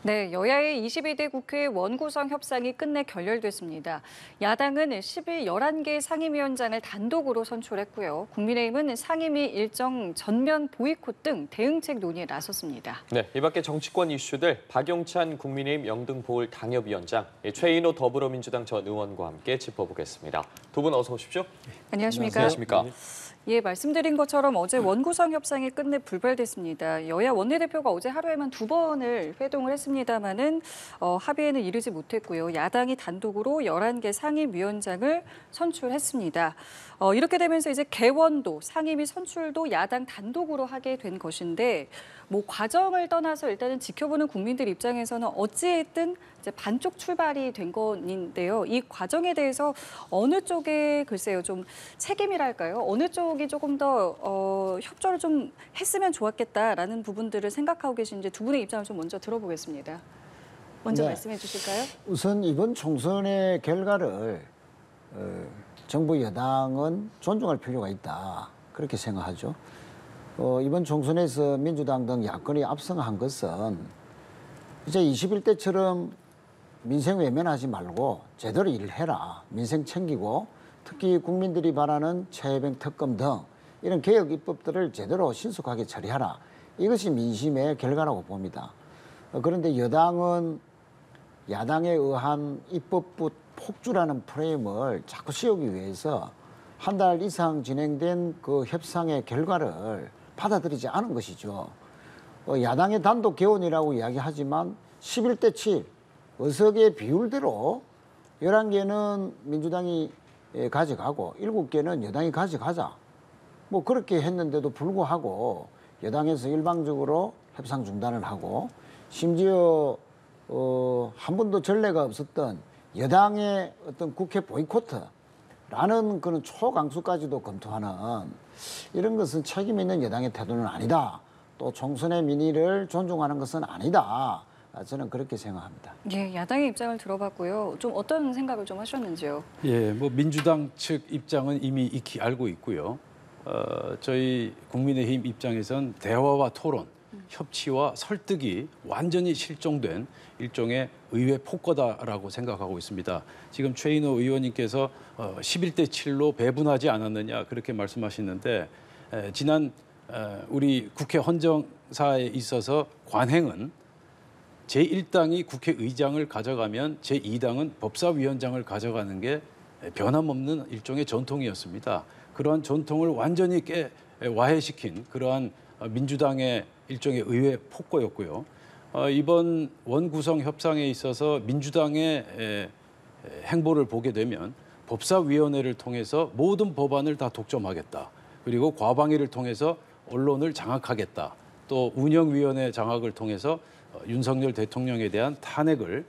네, 여야의 22대 국회 원구성 협상이 끝내 결렬됐습니다. 야당은 10일 11개 상임위원장을 단독으로 선출했고요. 국민의힘은 상임위 일정 전면 보이콧 등 대응책 논의에 나섰습니다. 네, 이 밖에 정치권 이슈들 박용찬 국민의힘 영등포을 당협위원장, 최인호 더불어민주당 전 의원과 함께 짚어보겠습니다. 두 분 어서 오십시오. 안녕하십니까? 안녕하십니까? 예, 말씀드린 것처럼 어제 원구성 협상이 끝내 불발됐습니다. 여야 원내대표가 어제 하루에만 2번을 회동을 했습니다마는 합의에는 이르지 못했고요. 야당이 단독으로 11개 상임위원장을 선출했습니다. 이렇게 되면서 이제 개원도 상임위 선출도 야당 단독으로 하게 된 것인데 뭐 과정을 떠나서 일단은 지켜보는 국민들 입장에서는 어찌됐든 이제 반쪽 출발이 된 건인데요. 이 과정에 대해서 어느 쪽에 글쎄요 좀 책임이랄까요? 어느 쪽이 조금 더 협조를 좀 했으면 좋았겠다라는 부분들을 생각하고 계신지 두 분의 입장을 좀 먼저 들어보겠습니다. 먼저 말씀해 주실까요? 우선 이번 총선의 결과를 정부 여당은 존중할 필요가 있다. 그렇게 생각하죠. 이번 총선에서 민주당 등 야권이 압승한 것은 이제 21대처럼 민생 외면하지 말고 제대로 일해라. 민생 챙기고 특히 국민들이 바라는 최혜병 특검 등 이런 개혁 입법들을 제대로 신속하게 처리하라. 이것이 민심의 결과라고 봅니다. 그런데 여당은 야당에 의한 입법부 폭주라는 프레임을 자꾸 씌우기 위해서 한 달 이상 진행된 그 협상의 결과를 받아들이지 않은 것이죠. 야당의 단독 개원이라고 이야기하지만 11대 7 의석의 비율대로 11개는 민주당이 가져가고 7개는 여당이 가져가자. 뭐 그렇게 했는데도 불구하고 여당에서 일방적으로 협상 중단을 하고 심지어 한 번도 전례가 없었던 여당의 어떤 국회 보이콧라는 그런 초강수까지도 검토하는 이런 것은 책임 있는 여당의 태도는 아니다. 또 총선의 민의를 존중하는 것은 아니다. 저는 그렇게 생각합니다. 예, 야당의 입장을 들어봤고요. 좀 어떤 생각을 좀 하셨는지요? 예, 뭐 민주당 측 입장은 이미 익히 알고 있고요. 저희 국민의힘 입장에선 대화와 토론, 협치와 설득이 완전히 실종된 일종의 의회 폭거다라고 생각하고 있습니다. 지금 최인호 의원님께서 11대 7로 배분하지 않았느냐 그렇게 말씀하시는데 지난 우리 국회 헌정사에 있어서 관행은 제1당이 국회의장을 가져가면 제2당은 법사위원장을 가져가는 게 변함없는 일종의 전통이었습니다. 그러한 전통을 완전히 와해시킨 그러한 민주당의 일종의 의회 폭거였고요. 이번 원구성 협상에 있어서 민주당의 행보를 보게 되면 법사위원회를 통해서 모든 법안을 다 독점하겠다. 그리고 과방위를 통해서 언론을 장악하겠다. 또 운영위원회 장악을 통해서 윤석열 대통령에 대한 탄핵을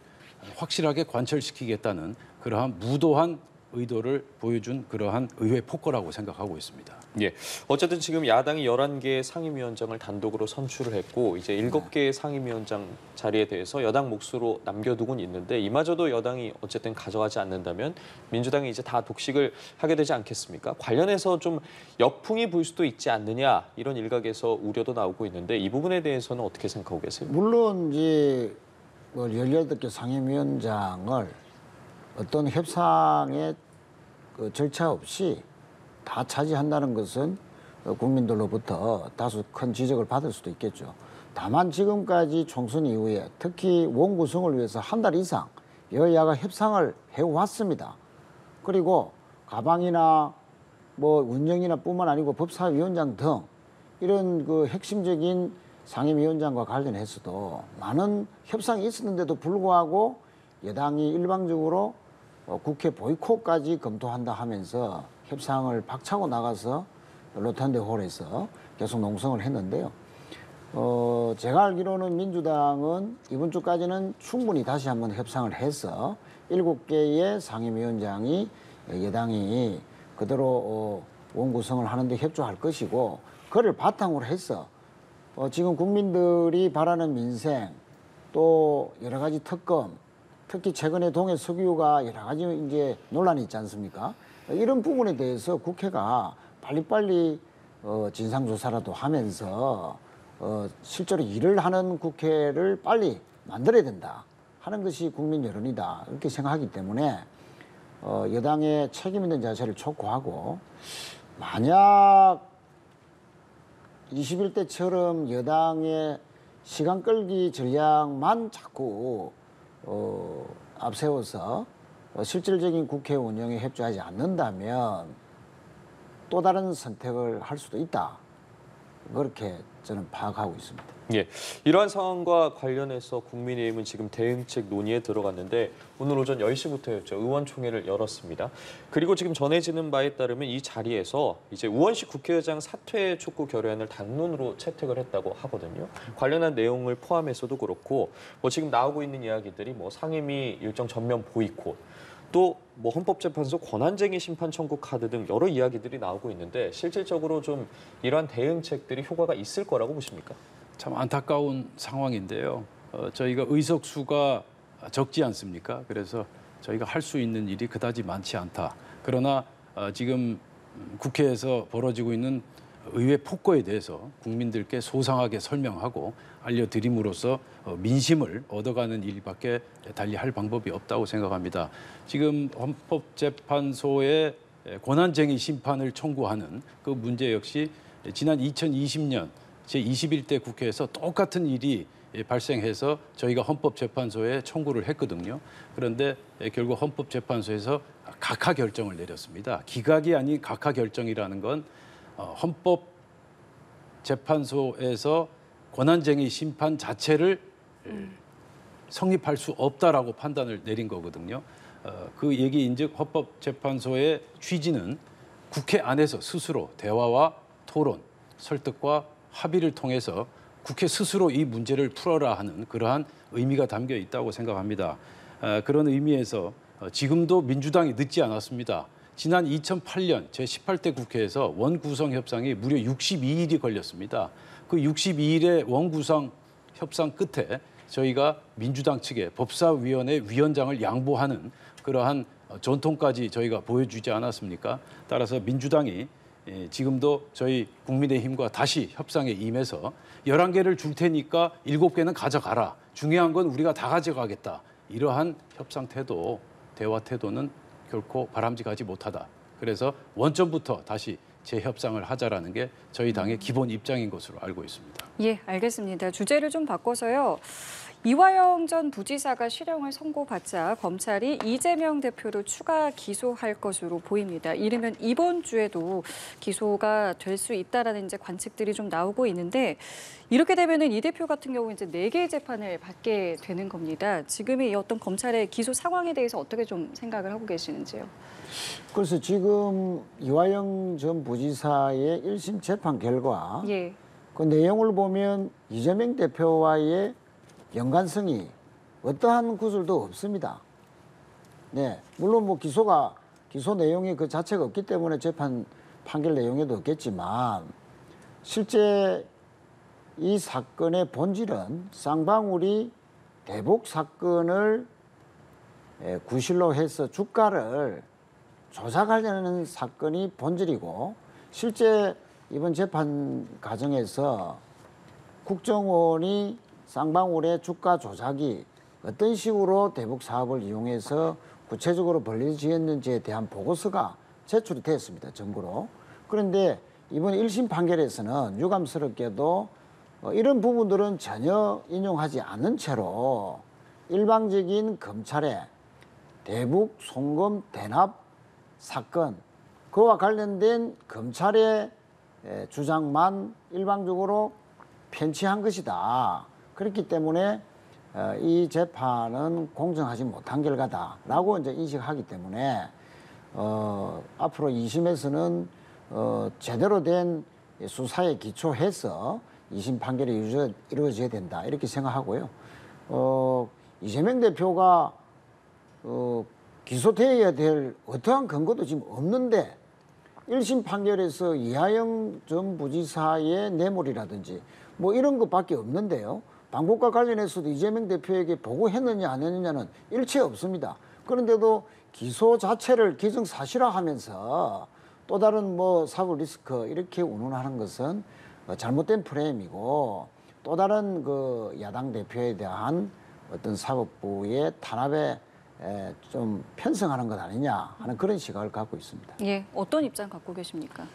확실하게 관철시키겠다는 그러한 무도한 의도를 보여준 그러한 의회 폭거라고 생각하고 있습니다. 예, 어쨌든 지금 야당이 11개의 상임위원장을 단독으로 선출을 했고 이제 7개의 상임위원장 자리에 대해서 여당 몫으로 남겨두고는 있는데 이마저도 여당이 어쨌든 가져가지 않는다면 민주당이 이제 다 독식을 하게 되지 않겠습니까? 관련해서 좀 역풍이 불 수도 있지 않느냐 이런 일각에서 우려도 나오고 있는데 이 부분에 대해서는 어떻게 생각하고 계세요? 물론 이제 18개 상임위원장을 어떤 협상의 그 절차 없이 다 차지한다는 것은 국민들로부터 다소 큰 지적을 받을 수도 있겠죠. 다만 지금까지 총선 이후에 특히 원구성을 위해서 한 달 이상 여야가 협상을 해왔습니다. 그리고 가방이나 뭐 운영이나 뿐만 아니고 법사위원장 등 이런 그 핵심적인 상임위원장과 관련해서도 많은 협상이 있었는데도 불구하고 여당이 일방적으로 국회 보이콧까지 검토한다 하면서 협상을 박차고 나가서 로탄데 홀에서 계속 농성을 했는데요. 제가 알기로는 민주당은 이번 주까지는 충분히 다시 한번 협상을 해서 7개의 상임위원장이 여당이 그대로 원구성을 하는데 협조할 것이고 그를 바탕으로 해서 지금 국민들이 바라는 민생 또 여러 가지 특검 특히 최근에 동해 석유가 여러 가지 이제 논란이 있지 않습니까? 이런 부분에 대해서 국회가 빨리빨리 진상조사라도 하면서 실제로 일을 하는 국회를 빨리 만들어야 된다 하는 것이 국민 여론이다 이렇게 생각하기 때문에 여당의 책임 있는 자세를 촉구하고 만약 21대처럼 여당의 시간 끌기 전략만 자꾸 앞세워서 실질적인 국회 운영에 협조하지 않는다면 또 다른 선택을 할 수도 있다. 그렇게 저는 파악하고 있습니다. 예, 이러한 상황과 관련해서 국민의힘은 지금 대응책 논의에 들어갔는데 오늘 오전 10시부터였죠. 의원총회를 열었습니다. 그리고 지금 전해지는 바에 따르면 이 자리에서 이제 우원식 국회의장 사퇴 촉구 결의안을 당론으로 채택을 했다고 하거든요. 관련한 내용을 포함해서도 그렇고 뭐 지금 나오고 있는 이야기들이 뭐 상임위 일정 전면 보이콧 또 뭐 헌법재판소 권한쟁의 심판 청구 카드 등 여러 이야기들이 나오고 있는데 실질적으로 좀 이러한 대응책들이 효과가 있을 거라고 보십니까? 참 안타까운 상황인데요. 저희가 의석수가 적지 않습니까? 그래서 저희가 할 수 있는 일이 그다지 많지 않다. 그러나 지금 국회에서 벌어지고 있는 의회 폭거에 대해서 국민들께 소상하게 설명하고 알려드림으로써 민심을 얻어가는 일밖에 달리 할 방법이 없다고 생각합니다. 지금 헌법재판소의 권한쟁의 심판을 청구하는 그 문제 역시 지난 2020년 제21대 국회에서 똑같은 일이 발생해서 저희가 헌법재판소에 청구를 했거든요. 그런데 결국 헌법재판소에서 각하 결정을 내렸습니다. 기각이 아닌 각하 결정이라는 건 헌법재판소에서 권한쟁의 심판 자체를 성립할 수 없다라고 판단을 내린 거거든요. 그 얘기인즉 헌법재판소의 취지는 국회 안에서 스스로 대화와 토론, 설득과 합의를 통해서 국회 스스로 이 문제를 풀어라 하는 그러한 의미가 담겨 있다고 생각합니다. 그런 의미에서 지금도 민주당이 늦지 않았습니다. 지난 2008년 제18대 국회에서 원구성 협상이 무려 62일이 걸렸습니다. 그 62일의 원구성 협상 끝에 저희가 민주당 측에 법사위원회 위원장을 양보하는 그러한 전통까지 저희가 보여주지 않았습니까? 따라서 민주당이 지금도 저희 국민의힘과 다시 협상에 임해서 11개를 줄 테니까 7개는 가져가라. 중요한 건 우리가 다 가져가겠다. 이러한 협상 태도, 대화 태도는 결코 바람직하지 못하다. 그래서 원점부터 다시 재협상을 하자라는 게 저희 당의 기본 입장인 것으로 알고 있습니다. 예, 알겠습니다. 주제를 좀 바꿔서요. 이화영 전 부지사가 실형을 선고받자 검찰이 이재명 대표를 추가 기소할 것으로 보입니다. 이르면 이번 주에도 기소가 될 수 있다라는 이제 관측들이 좀 나오고 있는데 이렇게 되면은 이 대표 같은 경우 이제 4개의 재판을 받게 되는 겁니다. 지금의 이 어떤 검찰의 기소 상황에 대해서 어떻게 좀 생각을 하고 계시는지요? 그래서 지금 이화영 전 부지사의 1심 재판 결과 예. 그 내용을 보면 이재명 대표와의 연관성이 어떠한 구설도 없습니다. 네, 물론 뭐 기소 내용이 그 자체가 없기 때문에 재판 판결 내용에도 없겠지만 실제 이 사건의 본질은 쌍방울이 대북 사건을 구실로 해서 주가를 조작하려는 사건이 본질이고 실제 이번 재판 과정에서 국정원이 쌍방울의 주가 조작이 어떤 식으로 대북 사업을 이용해서 구체적으로 벌어지었는지에 대한 보고서가 제출이 됐습니다. 정부로. 그런데 이번 1심 판결에서는 유감스럽게도 이런 부분들은 전혀 인용하지 않은 채로 일방적인 검찰의 대북 송금 대납 사건 그와 관련된 검찰의 주장만 일방적으로 편취한 것이다. 그렇기 때문에 이 재판은 공정하지 못한 결과다라고 이제 인식하기 때문에 앞으로 2심에서는 제대로 된 수사에 기초해서 2심 판결이 이루어져야 된다 이렇게 생각하고요. 이재명 대표가 기소되어야 될 어떠한 근거도 지금 없는데 1심 판결에서 이하영 전 부지사의 뇌물이라든지 뭐 이런 것밖에 없는데요. 방북과 관련해서도 이재명 대표에게 보고했느냐 안 했느냐는 일체 없습니다. 그런데도 기소 자체를 기정사실화하면서 또 다른 뭐 사법 리스크 이렇게 운운하는 것은 잘못된 프레임이고 또 다른 그 야당 대표에 대한 어떤 사법부의 탄압에 좀 편성하는 것 아니냐 하는 그런 시각을 갖고 있습니다. 예, 어떤 입장 갖고 계십니까?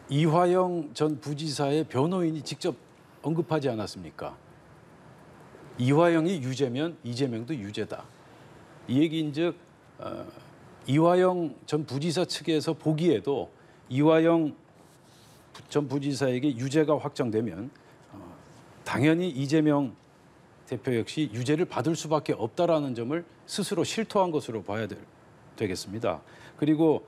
이화영 전 부지사의 변호인이 직접 언급하지 않았습니까? 이화영이 유죄면 이재명도 유죄다. 이 얘기인즉 이화영 전 부지사 측에서 보기에도 이화영 전 부지사에게 유죄가 확정되면 당연히 이재명 대표 역시 유죄를 받을 수밖에 없다라는 점을 스스로 실토한 것으로 봐야 되겠습니다. 그리고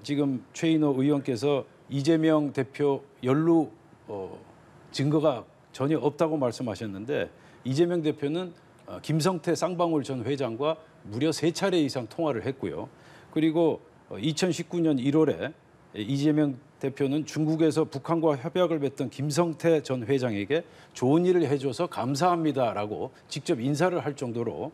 지금 최인호 의원께서 이재명 대표 연루 증거가 전혀 없다고 말씀하셨는데 이재명 대표는 김성태 쌍방울 전 회장과 무려 3차례 이상 통화를 했고요. 그리고 2019년 1월에 이재명 대표는 중국에서 북한과 협약을 맺던 김성태 전 회장에게 좋은 일을 해줘서 감사합니다라고 직접 인사를 할 정도로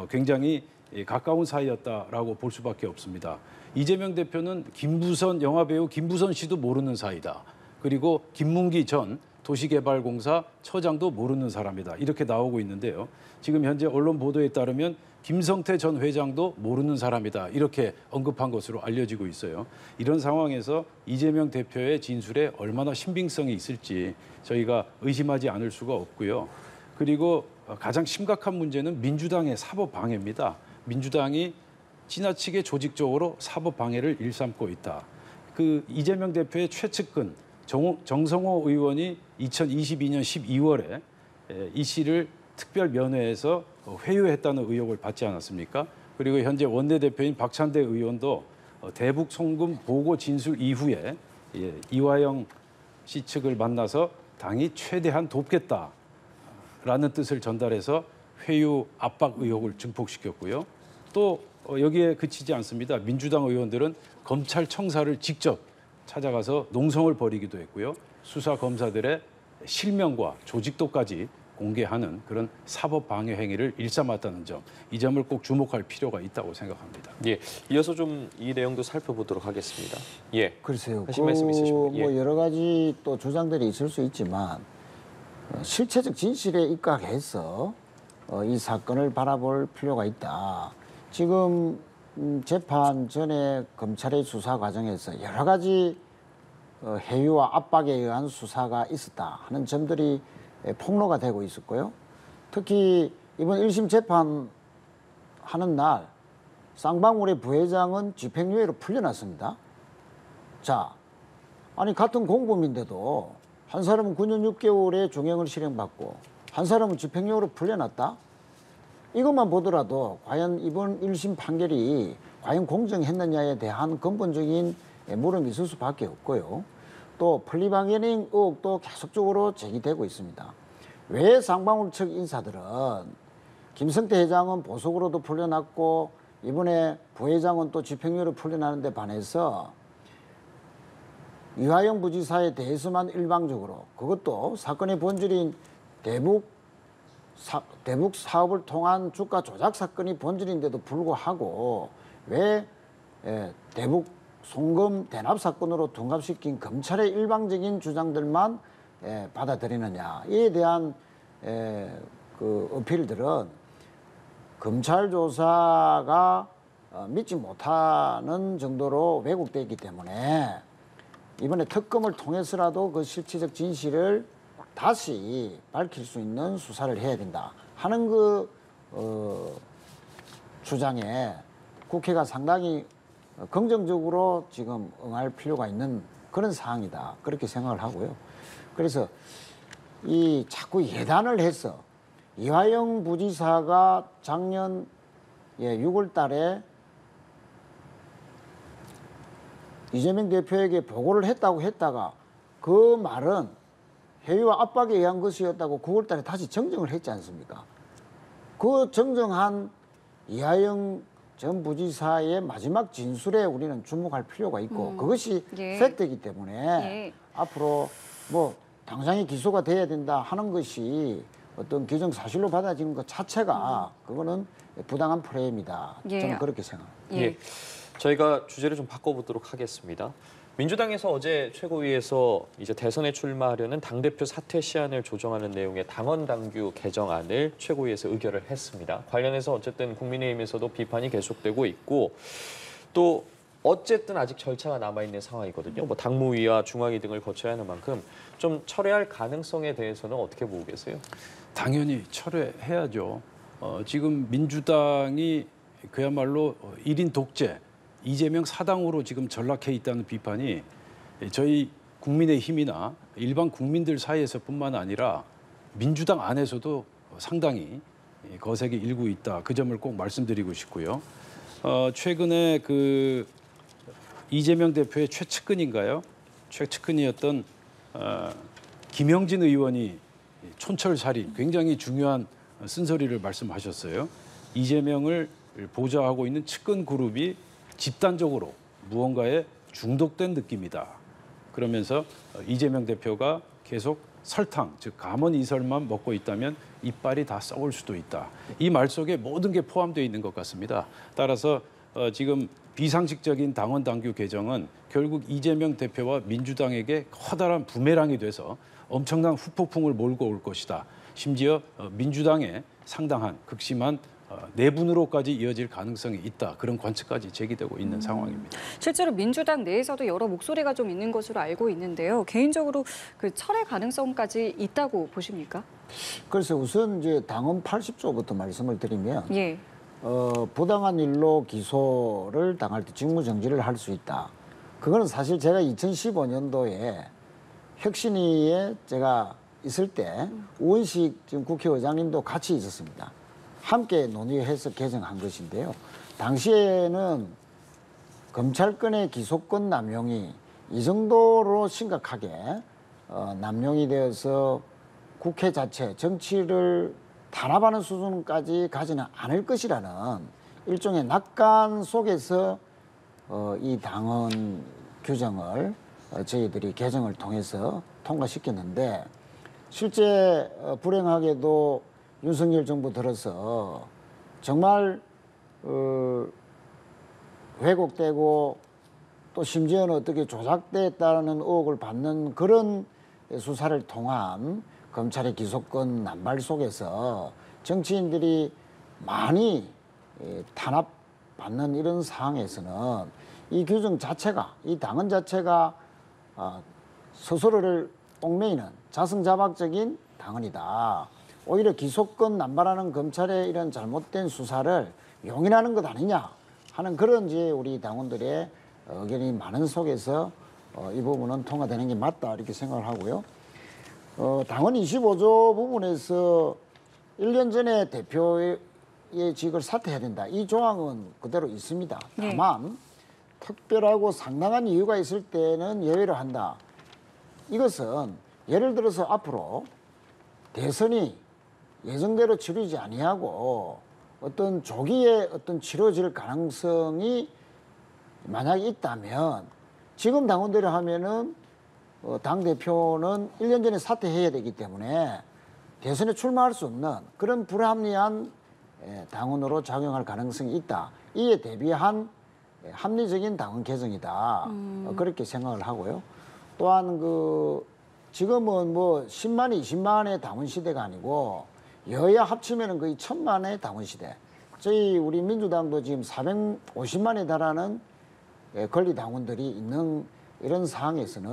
굉장히 가까운 사이였다라고 볼 수밖에 없습니다. 이재명 대표는 김부선 영화배우 김부선 씨도 모르는 사이다. 그리고 김문기 전 도시개발공사 처장도 모르는 사람이다. 이렇게 나오고 있는데요. 지금 현재 언론 보도에 따르면 김성태 전 회장도 모르는 사람이다. 이렇게 언급한 것으로 알려지고 있어요. 이런 상황에서 이재명 대표의 진술에 얼마나 신빙성이 있을지 저희가 의심하지 않을 수가 없고요. 그리고 가장 심각한 문제는 민주당의 사법 방해입니다. 민주당이 지나치게 조직적으로 사법 방해를 일삼고 있다. 그 이재명 대표의 최측근 정성호 의원이 2022년 12월에 이 씨를 특별 면회에서 회유했다는 의혹을 받지 않았습니까? 그리고 현재 원내대표인 박찬대 의원도 대북 송금 보고 진술 이후에 이화영 씨 측을 만나서 당이 최대한 돕겠다라는 뜻을 전달해서 회유 압박 의혹을 증폭시켰고요. 또 여기에 그치지 않습니다. 민주당 의원들은 검찰청사를 직접 찾아가서 농성을 벌이기도 했고요. 수사 검사들의 실명과 조직도까지 공개하는 그런 사법 방해 행위를 일삼았다는 점, 이 점을 꼭 주목할 필요가 있다고 생각합니다. 예, 이어서 좀 이 내용도 살펴보도록 하겠습니다. 예, 글쎄요. 하신 말씀 있으십니까? 예. 뭐 여러 가지 또 주장들이 있을 수 있지만 실체적 진실에 입각해서 이 사건을 바라볼 필요가 있다. 지금 재판 전에 검찰의 수사 과정에서 여러 가지 해유와 압박에 의한 수사가 있었다 하는 점들이 폭로가 되고 있었고요. 특히 이번 1심 재판하는 날 쌍방울의 부회장은 집행유예로 풀려났습니다. 자, 아니 같은 공범인데도 한 사람은 9년 6개월의 중형을 실행받고 한 사람은 집행유예로 풀려났다? 이것만 보더라도 과연 이번 1심 판결이 과연 공정했느냐에 대한 근본적인 물음이 있을 수밖에 없고요. 또 플리바게닝 의혹도 계속적으로 제기되고 있습니다. 왜 쌍방울 측 인사들은 김성태 회장은 보석으로도 풀려났고 이번에 부회장은 또 집행유예로 풀려나는데 반해서 이화영 부지사에 대해서만 일방적으로, 그것도 사건의 본질인 대북 사업을 통한 주가 조작 사건이 본질인데도 불구하고 왜 대북 송금 대납 사건으로 둔갑시킨 검찰의 일방적인 주장들만 받아들이느냐, 이에 대한 그 어필들은 검찰 조사가 믿지 못하는 정도로 왜곡되어 있기 때문에 이번에 특검을 통해서라도 그 실체적 진실을 다시 밝힐 수 있는 수사를 해야 된다 하는 그 주장에 국회가 상당히 긍정적으로 지금 응할 필요가 있는 그런 사항이다, 그렇게 생각을 하고요. 그래서 이 자꾸 예단을 해서 이화영 부지사가 작년 6월 달에 이재명 대표에게 보고를 했다고 했다가 그 말은 해유와 압박에 의한 것이었다고 9월 달에 다시 정정을 했지 않습니까? 그 정정한 이화영 전 부지사의 마지막 진술에 우리는 주목할 필요가 있고 그것이 팩트이기 때문에 앞으로 뭐 당장에 기소가 돼야 된다 하는 것이 어떤 기정사실로 받아지는 것 자체가 그거는 부당한 프레임이다. 저는 그렇게 생각합니다. 예. 저희가 주제를 좀 바꿔보도록 하겠습니다. 민주당에서 어제 최고위에서 이제 대선에 출마하려는 당대표 사퇴 시한을 조정하는 내용의 당원 당규 개정안을 최고위에서 의결을 했습니다. 관련해서 어쨌든 국민의힘에서도 비판이 계속되고 있고 또 어쨌든 아직 절차가 남아있는 상황이거든요. 뭐 당무위와 중앙위 등을 거쳐야 하는 만큼 좀 철회할 가능성에 대해서는 어떻게 보고 계세요? 당연히 철회해야죠. 지금 민주당이 그야말로 1인 독재, 이재명 사당으로 지금 전락해 있다는 비판이 저희 국민의힘이나 일반 국민들 사이에서뿐만 아니라 민주당 안에서도 상당히 거세게 일고 있다. 그 점을 꼭 말씀드리고 싶고요. 최근에 그 이재명 대표의 최측근인가요? 최측근이었던 김영진 의원이 촌철살인, 굉장히 중요한 쓴소리를 말씀하셨어요. 이재명을 보좌하고 있는 측근 그룹이 집단적으로 무언가에 중독된 느낌이다. 그러면서 이재명 대표가 계속 설탕, 즉 감언 이설만 먹고 있다면 이빨이 다 썩을 수도 있다. 이 말 속에 모든 게 포함되어 있는 것 같습니다. 따라서 지금 비상식적인 당원 당규 개정은 결국 이재명 대표와 민주당에게 커다란 부메랑이 돼서 엄청난 후폭풍을 몰고 올 것이다. 심지어 민주당에 상당한 극심한 내분으로까지 이어질 가능성이 있다. 그런 관측까지 제기되고 있는 상황입니다. 실제로 민주당 내에서도 여러 목소리가 좀 있는 것으로 알고 있는데요. 개인적으로 그 철회 가능성까지 있다고 보십니까? 그래서 우선 이제 당헌 80조부터 말씀을 드리면 예. 부당한 일로 기소를 당할 때 직무정지를 할 수 있다. 그거는 사실 제가 2015년도에 혁신위에 제가 있을 때 우원식 지금 국회의장님도 같이 있었습니다. 함께 논의해서 개정한 것인데요. 당시에는 검찰권의 기소권 남용이 이 정도로 심각하게 남용이 되어서 국회 자체, 정치를 탄압하는 수준까지 가지는 않을 것이라는 일종의 낙관 속에서 이 당헌 규정을 저희들이 개정을 통해서 통과시켰는데 실제 불행하게도 윤석열 정부 들어서 정말 왜곡되고 또 심지어는 어떻게 조작됐다는 의혹을 받는 그런 수사를 통한 검찰의 기소권 남발 속에서 정치인들이 많이 탄압받는 이런 상황에서는 이 규정 자체가, 이 당헌 자체가 스스로를 얽매이는 자승자박적인 당헌이다. 오히려 기소권 남발하는 검찰의 이런 잘못된 수사를 용인하는 것 아니냐 하는 그런 이제 우리 당원들의 의견이 많은 속에서 이 부분은 통과되는 게 맞다 이렇게 생각을 하고요. 당헌 25조 부분에서 1년 전에 대표의 직을 사퇴해야 된다. 이 조항은 그대로 있습니다. 다만 특별하고 상당한 이유가 있을 때는 예외를 한다. 이것은 예를 들어서 앞으로 대선이 예정대로 치르지 아니하고 어떤 조기에 어떤 치러질 가능성이 만약에 있다면 지금 당원들이 하면은 당대표는 1년 전에 사퇴해야 되기 때문에 대선에 출마할 수 없는 그런 불합리한 당원으로 작용할 가능성이 있다. 이에 대비한 합리적인 당원 개정이다. 그렇게 생각을 하고요. 또한 지금은 뭐 10만, 20만의 당원 시대가 아니고 여야 합치면은 거의 1000만의 당원 시대. 우리 민주당도 지금 450만에 달하는 권리 당원들이 있는 이런 상황에서는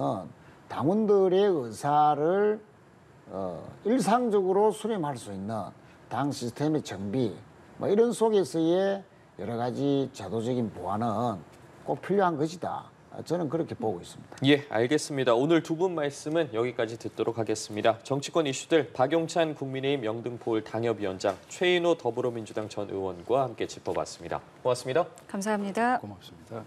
당원들의 의사를 일상적으로 수렴할 수 있는 당 시스템의 정비, 뭐 이런 속에서의 여러 가지 제도적인 보완은 꼭 필요한 것이다. 저는 그렇게 보고 있습니다. 예, 알겠습니다. 오늘 두 분 말씀은 여기까지 듣도록 하겠습니다. 정치권 이슈들 박용찬 국민의힘 영등포을 당협위원장, 최인호 더불어민주당 전 의원과 함께 짚어봤습니다. 고맙습니다. 감사합니다. 고맙습니다.